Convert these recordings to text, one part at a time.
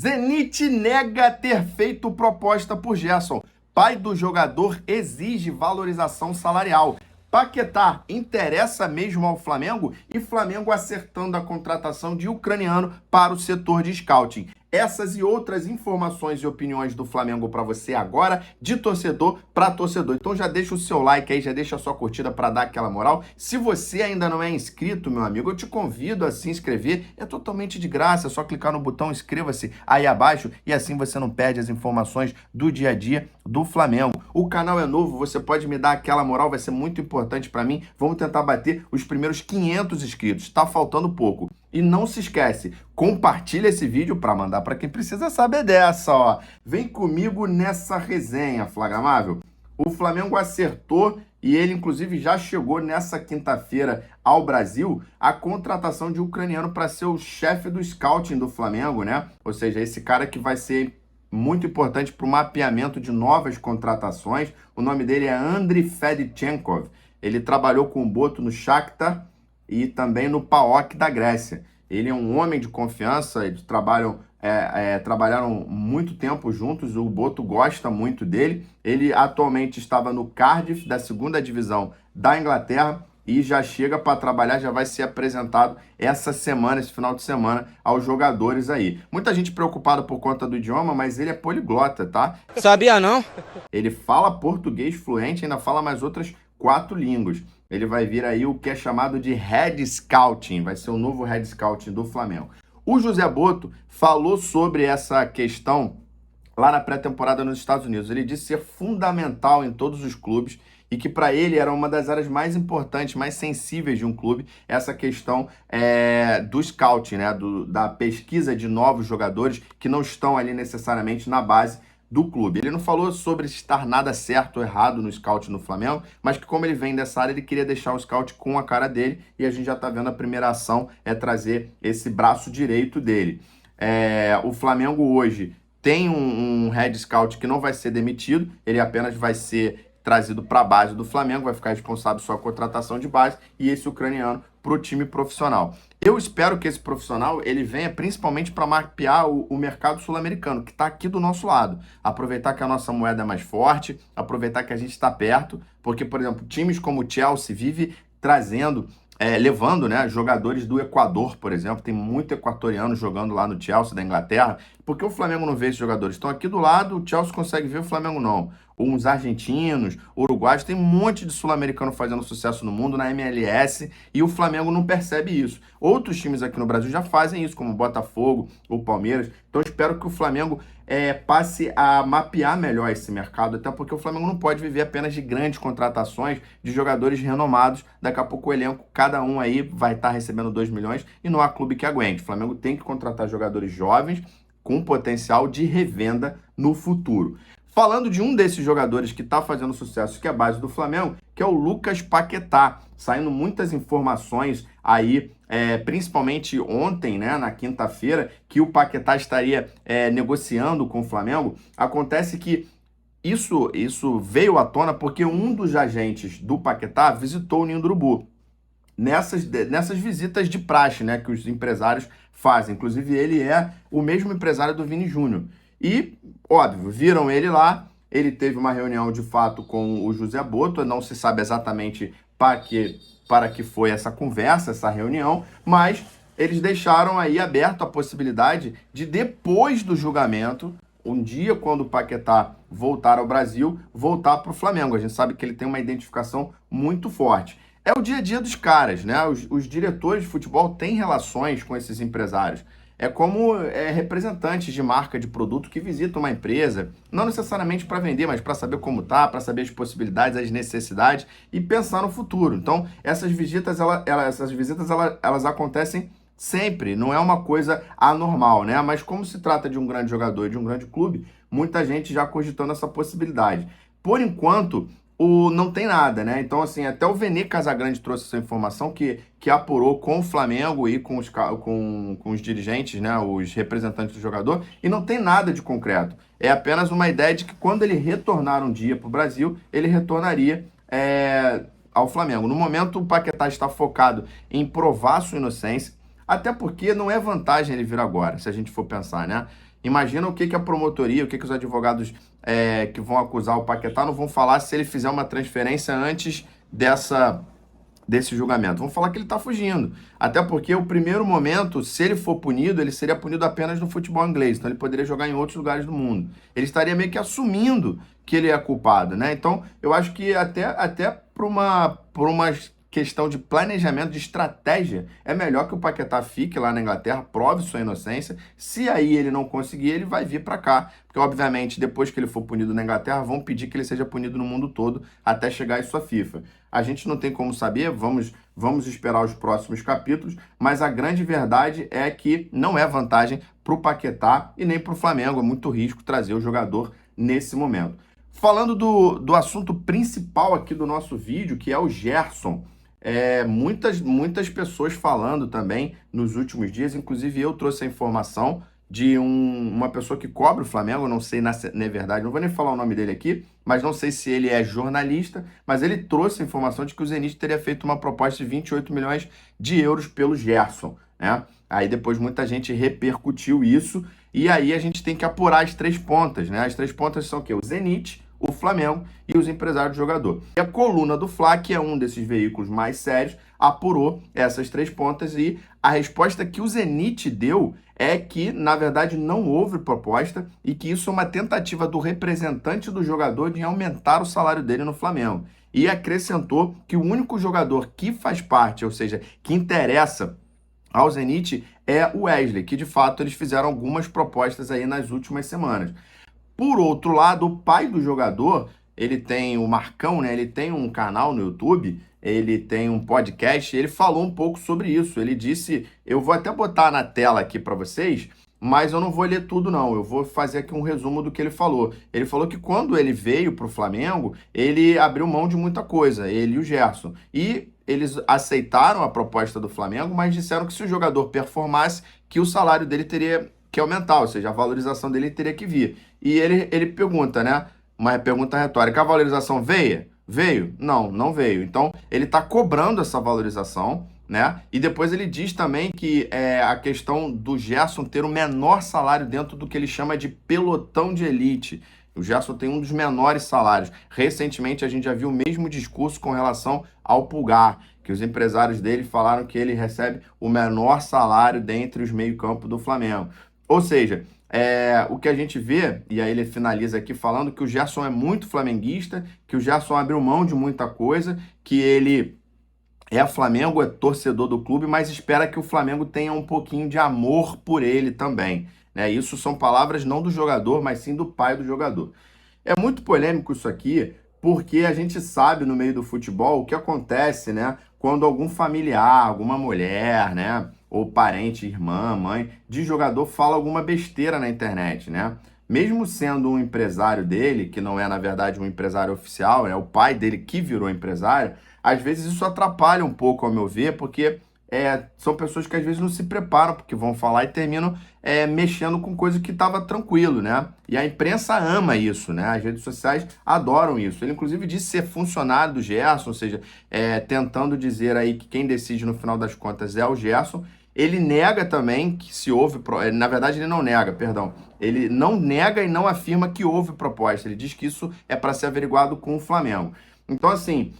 Zenit nega ter feito proposta por Gerson. Pai do jogador exige valorização salarial. Paquetá interessa mesmo ao Flamengo e Flamengo acertando a contratação de ucraniano para o setor de scouting. Essas e outras informações e opiniões do Flamengo para você agora, de torcedor para torcedor. Então já deixa o seu like aí, já deixa a sua curtida para dar aquela moral. Se você ainda não é inscrito, meu amigo, eu te convido a se inscrever. É totalmente de graça, é só clicar no botão inscreva-se aí abaixo e assim você não perde as informações do dia a dia do Flamengo. O canal é novo, você pode me dar aquela moral, vai ser muito importante para mim. Vamos tentar bater os primeiros 500 inscritos, tá faltando pouco. E não se esquece, compartilha esse vídeo para mandar para quem precisa saber dessa, ó. Vem comigo nessa resenha, Flagramável. O Flamengo acertou e ele, inclusive, já chegou nessa quinta-feira ao Brasil a contratação de ucraniano para ser o chefe do scouting do Flamengo, né? Ou seja, esse cara que vai ser muito importante para o mapeamento de novas contratações. O nome dele é Andriy Fedchenkov. Ele trabalhou com o Boto no Shakhtar e também no PAOK da Grécia. Ele é um homem de confiança, eles trabalharam muito tempo juntos, o Boto gosta muito dele. Ele atualmente estava no Cardiff, da segunda divisão da Inglaterra, e já chega para trabalhar, já vai ser apresentado essa semana, esse final de semana, aos jogadores aí. Muita gente preocupada por conta do idioma, mas ele é poliglota, tá? Sabia não? Ele fala português fluente, ainda fala mais outras 4 línguas. Ele vai vir aí o que é chamado de Head Scouting, vai ser o novo Head Scouting do Flamengo. O José Boto falou sobre essa questão lá na pré-temporada nos Estados Unidos. Ele disse ser fundamental em todos os clubes e que para ele era uma das áreas mais importantes, mais sensíveis de um clube, essa questão do scouting, né? Da pesquisa de novos jogadores que não estão ali necessariamente na base do clube. Ele não falou sobre estar nada certo ou errado no scout no Flamengo, mas que como ele vem dessa área, ele queria deixar o scout com a cara dele e a gente já está vendo a primeira ação é trazer esse braço direito dele. O Flamengo hoje tem um head scout que não vai ser demitido, ele apenas vai ser trazido para a base do Flamengo, vai ficar responsável só a contratação de base e esse ucraniano para o time profissional. Eu espero que esse profissional ele venha principalmente para mapear o mercado sul-americano, que está aqui do nosso lado. Aproveitar que a nossa moeda é mais forte, aproveitar que a gente está perto, porque, por exemplo, times como o Chelsea vive trazendo, levando, né, jogadores do Equador, por exemplo. Tem muito equatoriano jogando lá no Chelsea da Inglaterra. Por que o Flamengo não vê esses jogadores? Estão aqui do lado, o Chelsea consegue ver, o Flamengo não. Uns argentinos, uruguaios, tem um monte de sul-americano fazendo sucesso no mundo, na MLS, e o Flamengo não percebe isso. Outros times aqui no Brasil já fazem isso, como o Botafogo, o Palmeiras. Então eu espero que o Flamengo passe a mapear melhor esse mercado, até porque o Flamengo não pode viver apenas de grandes contratações de jogadores renomados. Daqui a pouco o elenco, cada um aí vai estar recebendo 2 milhões e não há clube que aguente. O Flamengo tem que contratar jogadores jovens com potencial de revenda no futuro. Falando de um desses jogadores que está fazendo sucesso, que é a base do Flamengo, que é o Lucas Paquetá. Saindo muitas informações aí, principalmente ontem, né, na quinta-feira, que o Paquetá estaria negociando com o Flamengo. Acontece que isso veio à tona porque um dos agentes do Paquetá visitou o Ninho do Urubu. Nessas visitas de praxe, né, que os empresários fazem. Inclusive, ele é o mesmo empresário do Vini Júnior. E, óbvio, viram ele lá, ele teve uma reunião de fato com o José Boto, não se sabe exatamente para que foi essa conversa, essa reunião, mas eles deixaram aí aberto a possibilidade de, depois do julgamento, um dia quando o Paquetá voltar ao Brasil, voltar para o Flamengo. A gente sabe que ele tem uma identificação muito forte. É o dia a dia dos caras, né? Os diretores de futebol têm relações com esses empresários. É como representantes de marca de produto que visitam uma empresa, não necessariamente para vender, mas para saber como tá, para saber as possibilidades, as necessidades e pensar no futuro. Então, essas visitas elas acontecem sempre, não é uma coisa anormal, né? Mas como se trata de um grande jogador e de um grande clube, muita gente já cogitando essa possibilidade. Por enquanto, não tem nada, né? Então, assim, até o Vene Casagrande trouxe essa informação que apurou com o Flamengo e com os dirigentes, né? Os representantes do jogador, e não tem nada de concreto. É apenas uma ideia de que quando ele retornar um dia para o Brasil, ele retornaria ao Flamengo. No momento, o Paquetá está focado em provar sua inocência, até porque não é vantagem ele vir agora, se a gente for pensar, né? Imagina o que que a promotoria, o que que os advogados que vão acusar o Paquetá não vão falar se ele fizer uma transferência antes desse julgamento. Vão falar que ele está fugindo. Até porque o primeiro momento, se ele for punido, ele seria punido apenas no futebol inglês. Então ele poderia jogar em outros lugares do mundo. Ele estaria meio que assumindo que ele é culpado, né? Então eu acho que até por uma questão de planejamento, de estratégia, é melhor que o Paquetá fique lá na Inglaterra, prove sua inocência. Se aí ele não conseguir, ele vai vir para cá. Porque, obviamente, depois que ele for punido na Inglaterra, vão pedir que ele seja punido no mundo todo até chegar em sua FIFA. A gente não tem como saber, vamos esperar os próximos capítulos, mas a grande verdade é que não é vantagem para o Paquetá e nem para o Flamengo. É muito risco trazer o jogador nesse momento. Falando do assunto principal aqui do nosso vídeo, que é o Gerson. Muitas pessoas falando também nos últimos dias, inclusive eu trouxe a informação de uma pessoa que cobre o Flamengo, não sei na é verdade, não vou nem falar o nome dele aqui, mas não sei se ele é jornalista, mas ele trouxe a informação de que o Zenit teria feito uma proposta de 28 milhões de euros pelo Gerson, né? Aí depois muita gente repercutiu isso, e aí a gente tem que apurar as três pontas, né? As três pontas são o quê? O Zenit, o Flamengo e os empresários do jogador. E a coluna do Fla, que é um desses veículos mais sérios, apurou essas três pontas e a resposta que o Zenit deu é que, na verdade, não houve proposta e que isso é uma tentativa do representante do jogador de aumentar o salário dele no Flamengo. E acrescentou que o único jogador que faz parte, ou seja, que interessa ao Zenit é o Wesley, que de fato eles fizeram algumas propostas aí nas últimas semanas. Por outro lado, o pai do jogador, ele tem o Marcão, né? Ele tem um canal no YouTube, ele tem um podcast, ele falou um pouco sobre isso. Ele disse, eu vou até botar na tela aqui para vocês, mas eu não vou ler tudo não, eu vou fazer aqui um resumo do que ele falou. Ele falou que quando ele veio para o Flamengo, ele abriu mão de muita coisa, ele e o Gerson. E eles aceitaram a proposta do Flamengo, mas disseram que se o jogador performasse, que o salário dele teria que aumentar, ou seja, a valorização dele teria que vir. E ele pergunta, né? Uma pergunta retórica, a valorização veio? Veio? Não, não veio. Então, ele está cobrando essa valorização, né? E depois ele diz também que a questão do Gerson ter o menor salário dentro do que ele chama de pelotão de elite. O Gerson tem um dos menores salários. Recentemente, a gente já viu o mesmo discurso com relação ao Pulgar, que os empresários dele falaram que ele recebe o menor salário dentre os meio-campo do Flamengo. Ou seja, o que a gente vê, e aí ele finaliza aqui falando que o Gerson é muito flamenguista, que o Gerson abriu mão de muita coisa, que ele é Flamengo, é torcedor do clube, mas espera que o Flamengo tenha um pouquinho de amor por ele também, né? Isso são palavras não do jogador, mas sim do pai do jogador. É muito polêmico isso aqui, porque a gente sabe no meio do futebol o que acontece, né? Quando algum familiar, alguma mulher, né? Ou parente, irmã, mãe, de jogador fala alguma besteira na internet, né? Mesmo sendo um empresário dele, que não é, na verdade, um empresário oficial, é o pai dele que virou empresário, às vezes isso atrapalha um pouco, ao meu ver, porque são pessoas que às vezes não se preparam, porque vão falar e terminam mexendo com coisa que estava tranquilo, né? E a imprensa ama isso, né? As redes sociais adoram isso. Ele, inclusive, disse ser funcionário do Gerson, ou seja, tentando dizer aí que quem decide no final das contas é o Gerson. Ele nega também que se houve... Na verdade, ele não nega, perdão. Ele não nega e não afirma que houve proposta. Ele diz que isso é para ser averiguado com o Flamengo. Então, assim,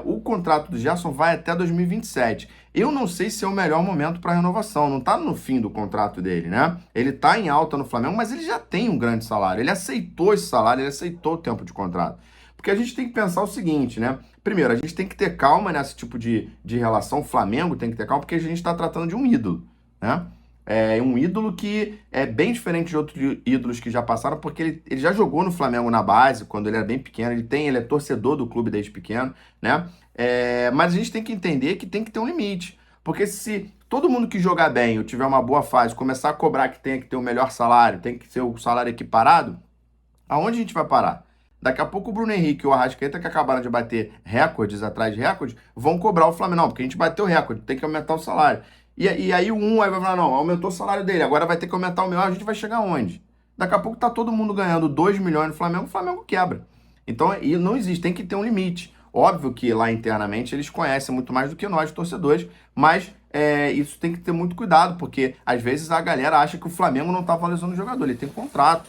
o contrato do Gerson vai até 2027. Eu não sei se é o melhor momento para renovação. Não está no fim do contrato dele, né? Ele está em alta no Flamengo, mas ele já tem um grande salário. Ele aceitou esse salário, ele aceitou o tempo de contrato. Porque a gente tem que pensar o seguinte, né? Primeiro, a gente tem que ter calma nesse tipo de relação. O Flamengo tem que ter calma, porque a gente está tratando de um ídolo, né? É um ídolo que é bem diferente de outros ídolos que já passaram, porque ele já jogou no Flamengo na base, quando ele era bem pequeno. Ele é torcedor do clube desde pequeno, né? Mas a gente tem que entender que tem que ter um limite. Porque se todo mundo que jogar bem ou tiver uma boa fase começar a cobrar que tem que ter o melhor salário, tem que ser o salário equiparado, aonde a gente vai parar? Daqui a pouco o Bruno Henrique e o Arrascaeta, que acabaram de bater recordes atrás de recordes, vão cobrar o Flamengo. Não, porque a gente bateu o recorde, tem que aumentar o salário. E aí aí vai falar, não, aumentou o salário dele, agora vai ter que aumentar o meu, a gente vai chegar onde? Daqui a pouco tá todo mundo ganhando 2 milhões no Flamengo, o Flamengo quebra. Então, e não existe, tem que ter um limite. Óbvio que lá internamente eles conhecem muito mais do que nós, torcedores, mas isso tem que ter muito cuidado, porque às vezes a galera acha que o Flamengo não está valorizando o jogador, ele tem contrato.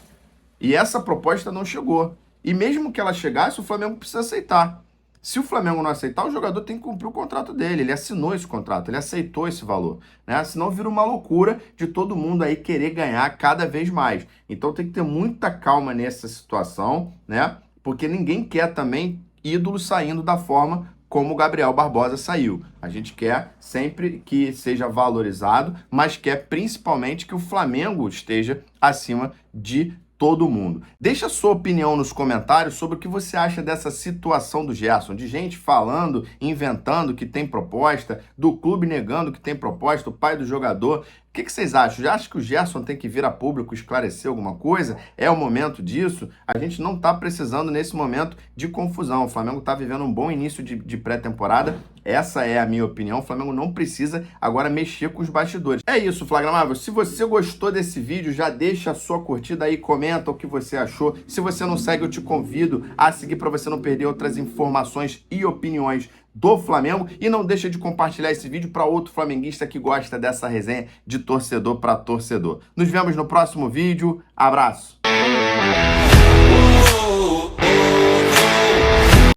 E essa proposta não chegou. E mesmo que ela chegasse, o Flamengo precisa aceitar. Se o Flamengo não aceitar, o jogador tem que cumprir o contrato dele. Ele assinou esse contrato, ele aceitou esse valor, né? Senão vira uma loucura de todo mundo aí querer ganhar cada vez mais. Então tem que ter muita calma nessa situação, né? Porque ninguém quer também ídolos saindo da forma como o Gabriel Barbosa saiu. A gente quer sempre que seja valorizado, mas quer principalmente que o Flamengo esteja acima de todo mundo. Deixa a sua opinião nos comentários sobre o que você acha dessa situação do Gerson, de gente falando, inventando que tem proposta, do clube negando que tem proposta, o pai do jogador. O que vocês acham? Já acha que o Gerson tem que vir a público esclarecer alguma coisa? É o momento disso? A gente não está precisando nesse momento de confusão. O Flamengo está vivendo um bom início de pré-temporada. Essa é a minha opinião. O Flamengo não precisa agora mexer com os bastidores. É isso, Flagramável. Se você gostou desse vídeo, já deixa a sua curtida aí, comenta o que você achou. Se você não segue, eu te convido a seguir para você não perder outras informações e opiniões do Flamengo. E não deixa de compartilhar esse vídeo para outro flamenguista que gosta dessa resenha de torcedor para torcedor. Nos vemos no próximo vídeo. Abraço!